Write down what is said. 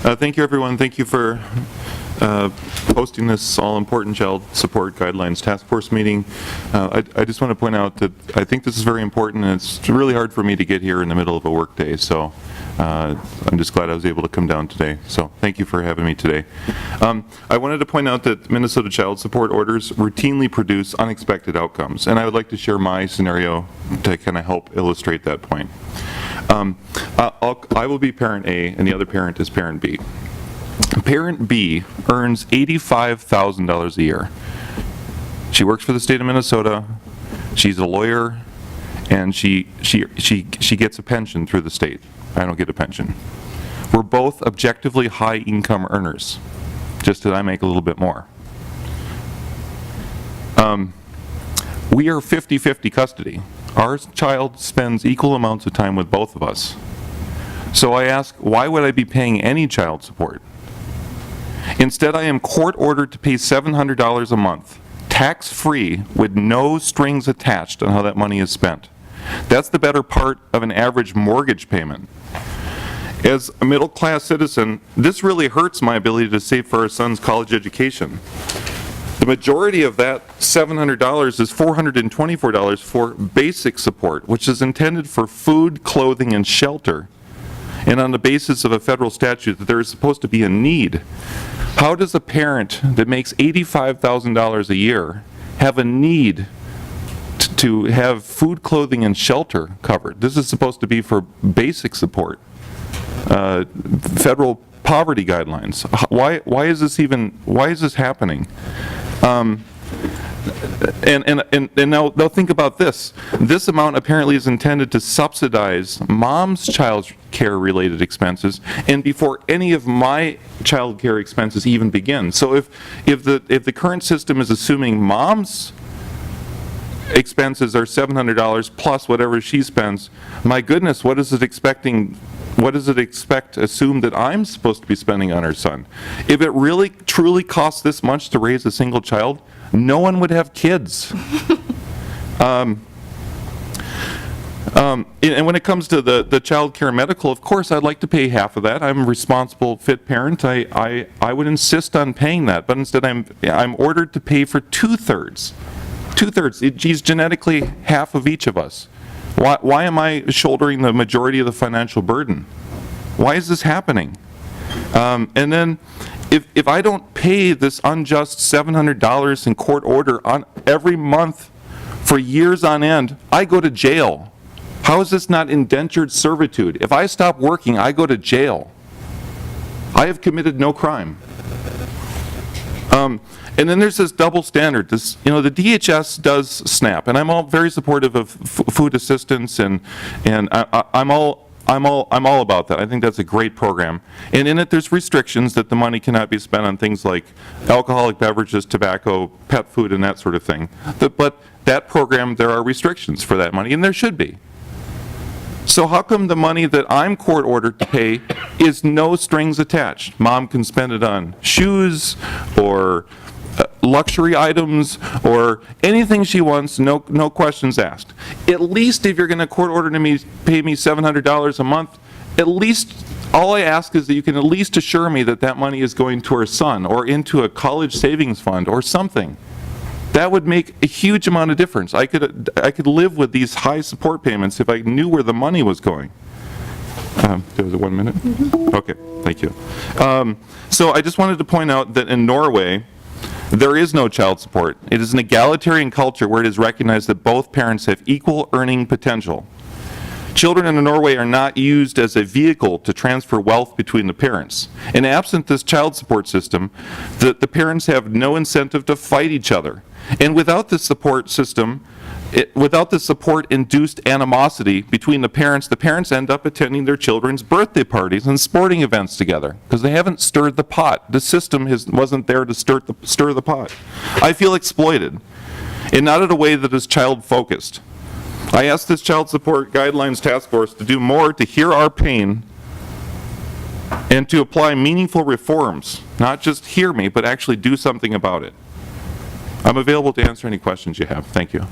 Thank you, everyone. Thank you for hosting this all-important Child Support Guidelines Task Force meeting. I just want to point out that I think this is very important, and it's really hard for me to get here in the middle of a work day, so I'm just glad I was able to come down today. So thank you for having me today. I wanted to point out that Minnesota child support orders routinely produce unexpected outcomes, and I would like to share my scenario to kind of help illustrate that point. I will be parent A, and the other parent is parent B. Parent B earns $85,000 a year. She works for the state of Minnesota. She's a lawyer, and she gets a pension through the state. I don't get a pension. We're both objectively high income earners, just that I make a little bit more. We are 50-50 custody. Our child spends equal amounts of time with both of us. So I ask, why would I be paying any child support? Instead, I am court-ordered to pay $700 a month, tax-free, with no strings attached on how that money is spent. That's the better part of an average mortgage payment. As a middle-class citizen, this really hurts my ability to save for our son's college education. The majority of that $700 is $424 for basic support, which is intended for food, clothing, and shelter, and on the basis of a federal statute that there is supposed to be a need. How does a parent that makes $85,000 a year have a need to have food, clothing, and shelter covered? This is supposed to be for basic support. Federal poverty guidelines. Why is this happening? And now think about this. This amount apparently is intended to subsidize mom's child care related expenses, and before any of my child care expenses even begin. So if the current system is assuming mom's expenses are $700 plus whatever she spends, my goodness, what is it assume that I'm supposed to be spending on our son? If it really truly costs this much to raise a single child, no one would have kids. And when it comes to the child care medical, of course I'd like to pay half of that. I'm a responsible, fit parent. I would insist on paying that, but instead I'm ordered to pay for two-thirds. Two-thirds. He's genetically half of each of us. Why am I shouldering the majority of the financial burden? Why is this happening? And then if I don't pay this unjust $700 in court order on every month for years on end, I go to jail. How is this not indentured servitude? If I stop working, I go to jail. I have committed no crime. And then there's this double standard. The DHS does SNAP, and I'm all very supportive of food assistance, and I'm all about that. I think that's a great program. And in it, there's restrictions that the money cannot be spent on things like alcoholic beverages, tobacco, pet food, and that sort of thing. But that program, there are restrictions for that money, and there should be. So how come the money that I'm court ordered to pay is no strings attached? Mom can spend it on shoes or luxury items or anything she wants, no questions asked. At least if you're going to court order to pay me $700 a month, at least all I ask is that you can at least assure me that that money is going to our son or into a college savings fund or something. That would make a huge amount of difference. I could live with these high support payments if I knew where the money was going. There was 1 minute? Mm-hmm. Okay, thank you. So I just wanted to point out that in Norway, there is no child support. It is an egalitarian culture where it is recognized that both parents have equal earning potential. Children in Norway are not used as a vehicle to transfer wealth between the parents. And absent this child support system, the parents have no incentive to fight each other. And without this support system, without the support-induced animosity between the parents end up attending their children's birthday parties and sporting events together because they haven't stirred the pot. The system wasn't there to stir the pot. I feel exploited, and not in a way that is child-focused. I asked this Child Support Guidelines Task Force to do more to hear our pain and to apply meaningful reforms, not just hear me, but actually do something about it. I'm available to answer any questions you have. Thank you.